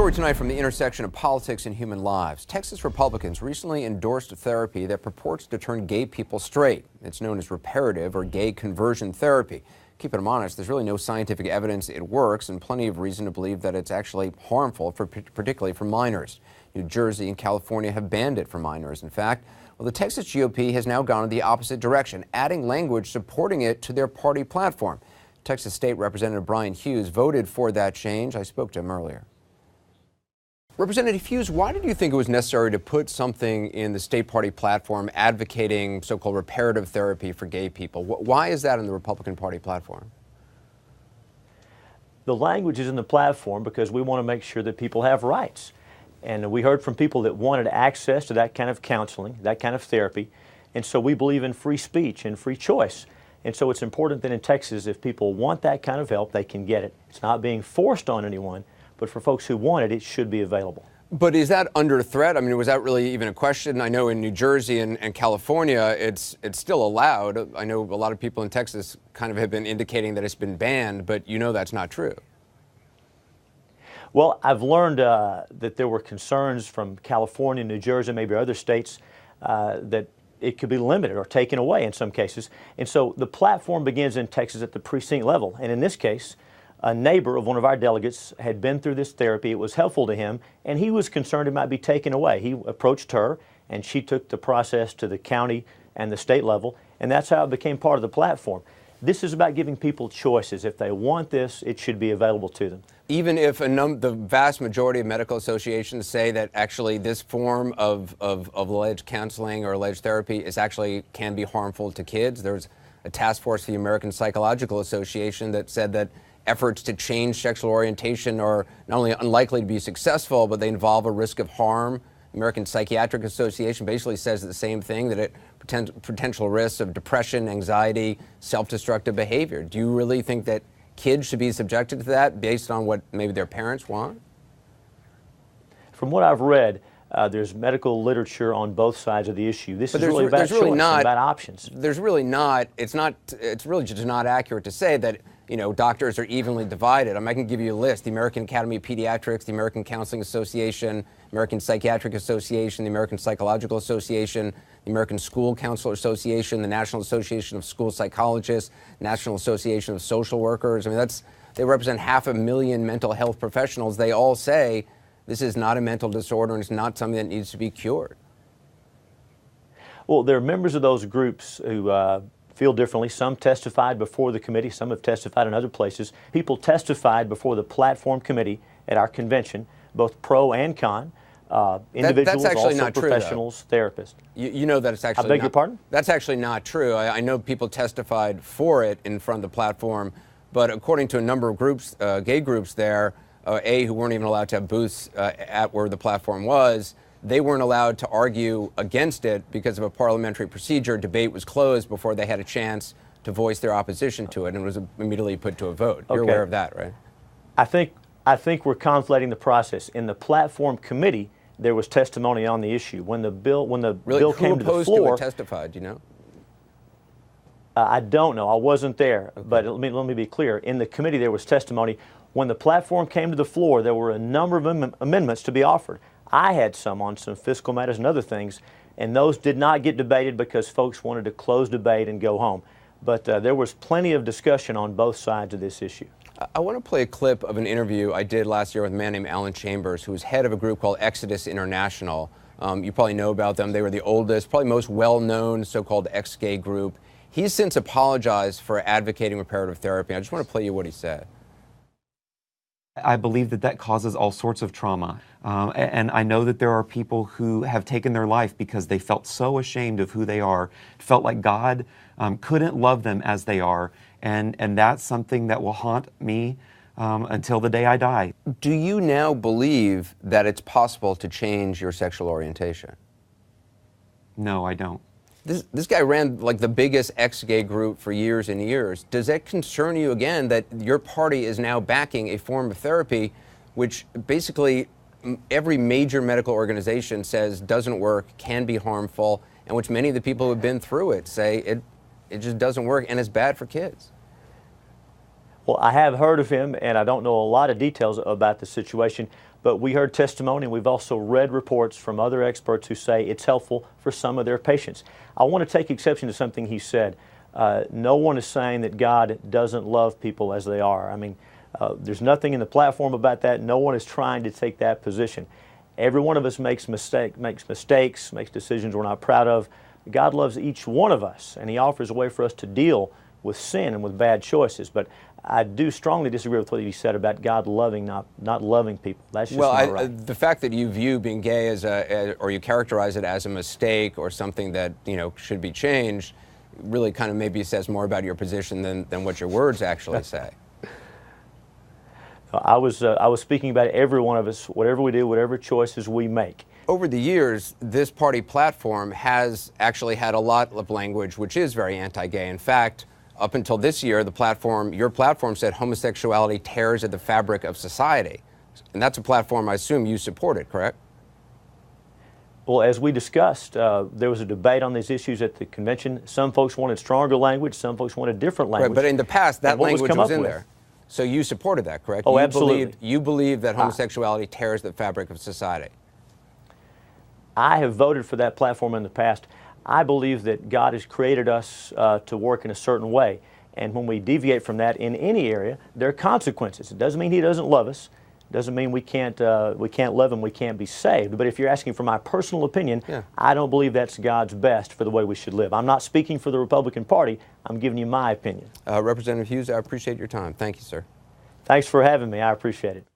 story tonight from the intersection of politics and human lives. Texas Republicans recently endorsed a therapy that purports to turn gay people straight. It's known as reparative or gay conversion therapy. Keeping them honest, there's really no scientific evidence it works and plenty of reason to believe that it's actually harmful, particularly for minors. New Jersey and California have banned it for minors. In fact, well, the Texas GOP has now gone in the opposite direction, adding language supporting it to their party platform. Texas State Representative Brian Hughes voted for that change. I spoke to him earlier. Representative Hughes, why did you think it was necessary to put something in the state party platform advocating so-called reparative therapy for gay people? Why is that in the Republican Party platform? The language is in the platform because we want to make sure that people have rights. And we heard from people that wanted access to that kind of counseling, that kind of therapy. And so we believe in free speech and free choice. And so it's important that in Texas, if people want that kind of help, they can get it. It's not being forced on anyone. But for folks who want it, it should be available. But is that under threat? I mean, was that really even a question? I know in New Jersey and California, it's still allowed. I know a lot of people in Texas kind of have been indicating that it's been banned, but you know that's not true. Well, I've learned that there were concerns from California, New Jersey, maybe other states, that it could be limited or taken away in some cases. And so the platform begins in Texas at the precinct level. And in this case, a neighbor of one of our delegates had been through this therapy. It was helpful to him, and he was concerned it might be taken away. He approached her, and she took the process to the county and the state level, and that's how it became part of the platform. This is about giving people choices. If they want this, it should be available to them. Even if the vast majority of medical associations say that actually this form of alleged counseling or alleged therapy is actually can be harmful to kids. There's a task force for the American Psychological Association that said that efforts to change sexual orientation are not only unlikely to be successful, but they involve a risk of harm. The American Psychiatric Association basically says the same thing, that it potential risks of depression, anxiety, self-destructive behavior. Do you really think that kids should be subjected to that based on what maybe their parents want? From what I've read, there's medical literature on both sides of the issue. This is really about choice, about options. There's really not. It's really just not accurate to say that doctors are evenly divided. I can give you a list: the American Academy of Pediatrics, the American Counseling Association, American Psychiatric Association, the American Psychological Association, the American School Counselor Association, the National Association of School Psychologists, National Association of Social Workers. They represent 500,000 mental health professionals. They all say this is not a mental disorder and it's not something that needs to be cured. Well, there are members of those groups who feel differently. Some testified before the committee. Some have testified in other places. People testified before the platform committee at our convention, both pro and con. Individuals, that's actually also not professionals, true, therapists. You know that it's actually I beg your pardon? That's actually not true. I know people testified for it in front of the platform, but according to a number of groups, gay groups there, who weren't even allowed to have booths at where the platform was, they weren't allowed to argue against it because of a parliamentary procedure. Debate was closed before they had a chance to voice their opposition to it, and was immediately put to a vote. You're aware of that, right? I think we're conflating the process. In the platform committee, there was testimony on the issue. When the bill came to the floor, who opposed to it testified? Do you know? I don't know. I wasn't there. Okay. But let me be clear. In the committee, there was testimony. When the platform came to the floor, there were a number of amendments to be offered. I had some on some fiscal matters and other things, and those did not get debated because folks wanted to close debate and go home. But there was plenty of discussion on both sides of this issue. I want to play a clip of an interview I did last year with a man named Alan Chambers, who was head of a group called Exodus International. You probably know about them. They were the oldest, probably most well-known so-called ex-gay group. He's since apologized for advocating reparative therapy. I just want to play you what he said. I believe that causes all sorts of trauma. And I know that there are people who have taken their life because they felt so ashamed of who they are, felt like God couldn't love them as they are. And that's something that will haunt me until the day I die. Do you now believe that it's possible to change your sexual orientation? No, I don't. This guy ran like the biggest ex-gay group for years and years. Does that concern you again that your party is now backing a form of therapy which basically every major medical organization says doesn't work, can be harmful, and which many of the people who have been through it say it just doesn't work and it's bad for kids? Well, I have heard of him, and I don't know a lot of details about the situation, but we heard testimony, and we've also read reports from other experts who say it's helpful for some of their patients. I want to take exception to something he said. No one is saying that God doesn't love people as they are. I mean, there's nothing in the platform about that. No one is trying to take that position. Every one of us makes mistakes, makes decisions we're not proud of. God loves each one of us, and He offers a way for us to deal with sin and with bad choices. But I do strongly disagree with what you said about God loving, not loving people. That's just not right. The fact that you view being gay or you characterize it as a mistake or something that should be changed, really kind of maybe says more about your position than what your words actually say. I was speaking about every one of us, whatever we do, whatever choices we make. Over the years, this party platform has actually had a lot of language which is very anti-gay. In fact, up until this year, your platform said homosexuality tears at the fabric of society. And that's a platform I assume you supported, correct? Well, as we discussed, there was a debate on these issues at the convention. Some folks wanted stronger language, some folks wanted different language. Right, but in the past, that language was in with. there. So you supported that, correct? Oh, absolutely. You believe that homosexuality tears the fabric of society. I have voted for that platform in the past. I believe that God has created us to work in a certain way. And when we deviate from that in any area, there are consequences. It doesn't mean He doesn't love us. It doesn't mean we can't love Him, we can't be saved. But if you're asking for my personal opinion, I don't believe that's God's best for the way we should live. I'm not speaking for the Republican Party. I'm giving you my opinion. Representative Hughes, I appreciate your time. Thank you, sir. Thanks for having me. I appreciate it.